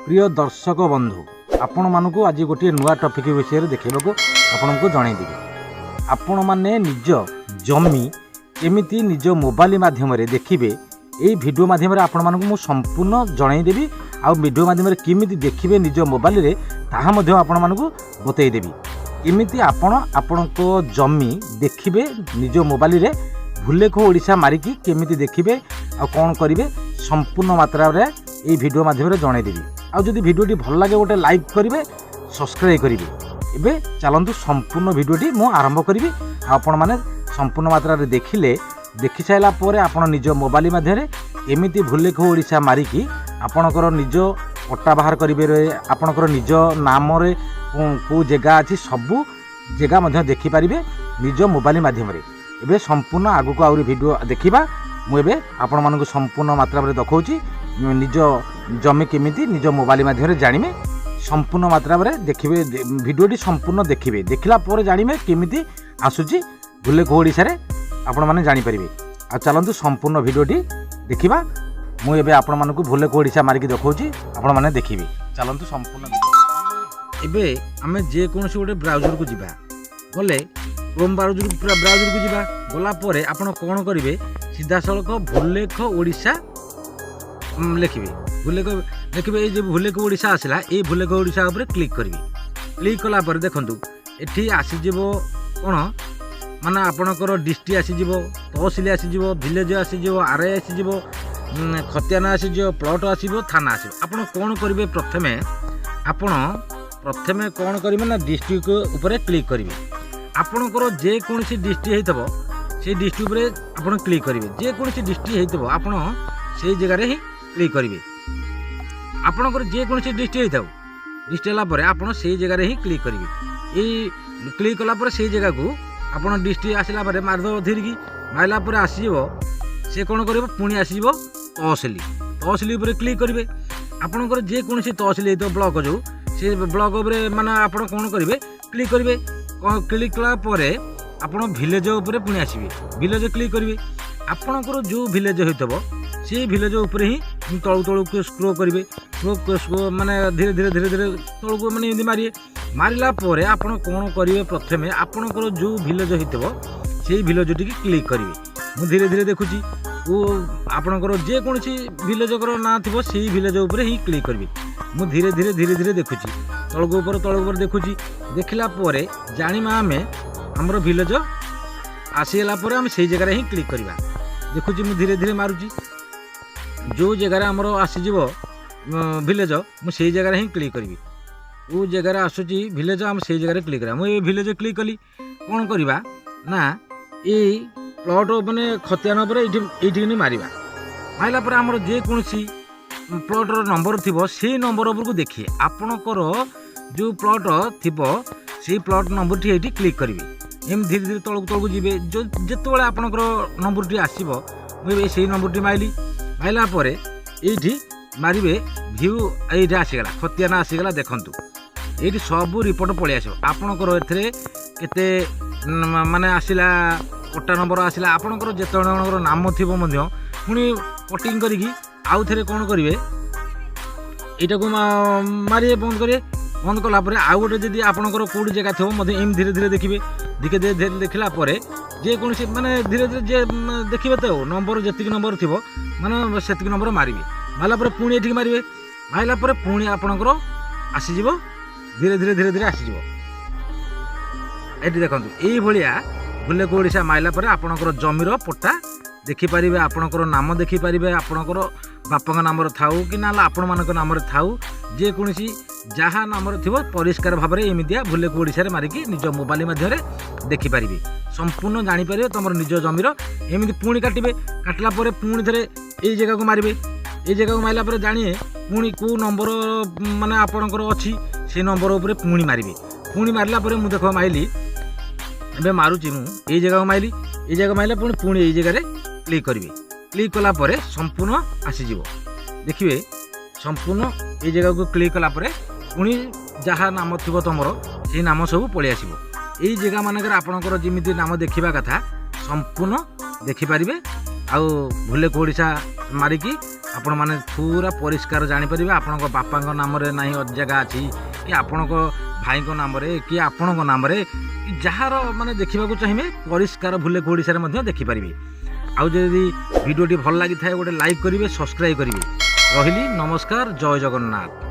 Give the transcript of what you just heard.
प्रिय दर्शक बंधु आपण मानक आज गोटे नुआ टॉपिक विषय देखा आपको जनईदेवी आपण मैंने निज जमी केमिति निज मोबाइल माध्यम देखिए यही भिडियो माध्यम आपण मानक संपूर्ण जनईदेवी आ भिडियो माध्यम केमिति देखिए निज मोबाइल रे ताहा मध्य आपण मानक बतईदेवी केमिति आपण जमी देखिए निज मोबाइल रे भुलेखो ओडिशा मारिकी केमिति देखिए आ कौन करेंगे संपूर्ण मात्रा रे यही भिडियो माध्यम जनईदेवी आ जदि भिडियोटी भल लगे गोटे लाइक करेंगे सब्सक्राइब करेंगे एबे चलतु संपूर्ण भिडियोटी मु आरंभ करी आपण मैंने संपूर्ण मात्रा रे देखि सारा पर आपण निज मोबाइल माध्यम एमिति भुलेखो ओडिशा मारिकी आपणकर निज पट्टा बाहर करेंगे आपणकर निज नाम रे को जगह अच्छी सबू जगह देखिपारे निज मोबाइल माध्यम एबे संपूर्ण आगु को आउरी भिडियो देखिबा मुझे आपण मानक संपूर्ण मात्रा रे देखौची निज जमी केमिति निज मोबाइल माध्यम जानिमे संपूर्ण मात्रा रे देखिबे भिडियोटी संपूर्ण देखिबे देखला पर जानिमे केमिति आसुची भुलेखो ओडिशा रे आपण माने जानि परिबे आ चलंतु संपूर्ण भिडियोटी देखिबा मु एबे आपण मानक भुलेखो ओडिशा मारिकी देखौची आपण माने देखिबे चलंतु संपूर्ण एबे आमे जे कोनसी गोटे ब्राउजर को जिबा गले क्रोम ब्राउजर को जिबा गला परे आपण कोन करिवे सीधा सड़क भुलेखो ओडिशा लिखिए भुलेखो देखिए ये भुलेखो ओडिशा आसला ये भुलेखो ओडिशा उपर क्लिक करेंगे क्लिक कलापर देखूँ ये आसीज कौन माने आपणकर डिस्ट्रिक्ट आसीज तहसिल आसीज विलेज आसीज आरआई आसीज खतियाना आसीज प्लट आसो थाना आसो आपड़ कौन करेंगे प्रथमे कौन करेंगे ना डिस्ट्रिक्ट उपर क्लिक करेंगे आपणकर जेकोसी डिस्ट्रिक्ट होता से डिस्ट्रिक्ट उपर आप क्लिक करेंगे जेकोसी डिस्ट्रिक्ट होता आप से जगार ही क्लिक करेंगे आपणकर जेकोसी डिस्ट्रिक्ट होता डिस्ट्रिक्ट है आप से जगार ही क्लिक करेंगे ये क्लिक कलापर से जगह को आप डिस्ट्रिक्ट आसला मारद धरिकी मारला आसव से कौन कर पुणी आसव तहसिल उपर क्लिक करेंगे आपणकर जेकोसी तहसिल होता ब्लॉक जो से ब्लॉक उपर माने आप कौन करेंगे क्लिक करेंगे क्लिक कलापर आप विलेज उपर पुणी आसवे विलेज क्लिक करेंगे आपणकर जो विलेज होता से विलेज उपर ही तलू तलू को स्क्रो करेंगे स्क्रो माने धीरे धीरे धीरे धीरे तलू को माने मारिए मारला पर आप कौन करेंगे प्रथमे आपणकर जो विलेज होता से विलेज टी क्लिक करेंगे मुझे धीरे धीरे देखुची वो आपणकर जेकोसी विलेजर ना थो से विलेज उपर ही क्लिक करेंगे मुझे धीरे धीरे धीरे धीरे देखुची तलक ऊपर देखुची देखला पर जानिमा आमे हमर विलेज आसीगला पर आम से जगह ही क्लिक करवा देखुची मुझे धीरे धीरे मारुची जो जगार आमर आसीज विलेज मुझे जगह ही क्लिक करी वो जगह आसूची विलेज आम से जगह क्लिक करा मुझे विलेज क्लिक कली कौन करवा ना ये प्लट मैंने खतियान ये मारिबा मारला पर आमर जेकोसी प्लटर नंबर थी से नंबर उपरको देखिए आपणकर जो प्लट थी से प्लट नंबर टी ये क्लिक करेंगे एम धीरे धीरे तलक तलक जी जो जिते आपणकर नंबर टी आसो मुझे से नंबर टी माइली मारला पर ये मारे भ्यू ये आसीगला खतियाना आसीगला देखूँ ये सब रिपोर्ट पलि आस आपणकर एते माने आसला पट्टा नंबर आसला आपणकर जिते जनकर नाम थी पुणी कटिंग करी आउ थे कौन करेंगे यहाँ को मारे बंद करेंगे बंद कलापर आउ गोटे जब आपंकर कौट जगह थो एम धीरे धीरे देखिए धीरे धीरे देखला जेकोसी माने धीरे धीरे जे देखिए तो नंबर जी नंबर थी माने से नंबर मारे मारला पुणी ये मारे मारला पुणी आपणकर आसीज धीरे धीरे धीरे धीरे आसीज ये देखो ये भुलेखो ओडिशा मारला आपणकर जमीर पट्टा देखिपारे आपणकर नाम देखिपारे आपणकर बापा नाम थाऊ कि ना आपण मान नाम थाऊ जेकोसी जहाँ नाम थी परिष्कार भाव में एमतिया भुलेखो ओडिशा मारिकी निज मोबाइल मध्य देखिपारे संपूर्ण जानीपर तुम निज जमीर एमती पुणी काटे काटला पुणी थे ये जगह को मारे ये जगह को मारला जानिए पुणी कौ नंबर माने आपणकर अच्छी से नंबर उपर पुणी मारे पुणी मारला मुझे देख माइली ए मारुची मुझे जगह को माइली ये जगह मारला पुणी ये जगह क्लिक करेंगे क्लिक कलापर संपूर्ण आसीज देखिए संपूर्ण ये जगह को क्लिक कलापर पुणी जहाँ नाम थी तुम से नाम सब पलि आस यही जगह मानक आपणकर जमी नाम देखा कथा संपूर्ण देखिपारे आउ भुलेख ओडिशा मारिकी आपण मैंने पूरा परिष्कार जानीपर आपण बापा नाम ना जगह अच्छी कि आपण भाई नाम कि आपण नाम जार माने देखा चाहिए परिष्कार भुलेख ओडिशा देखिपारे। आउ जदि वीडियोटी भल लगी था गोटे लाइक करेंगे, सब्सक्राइब करेंगे। रही नमस्कार, जय जगन्नाथ।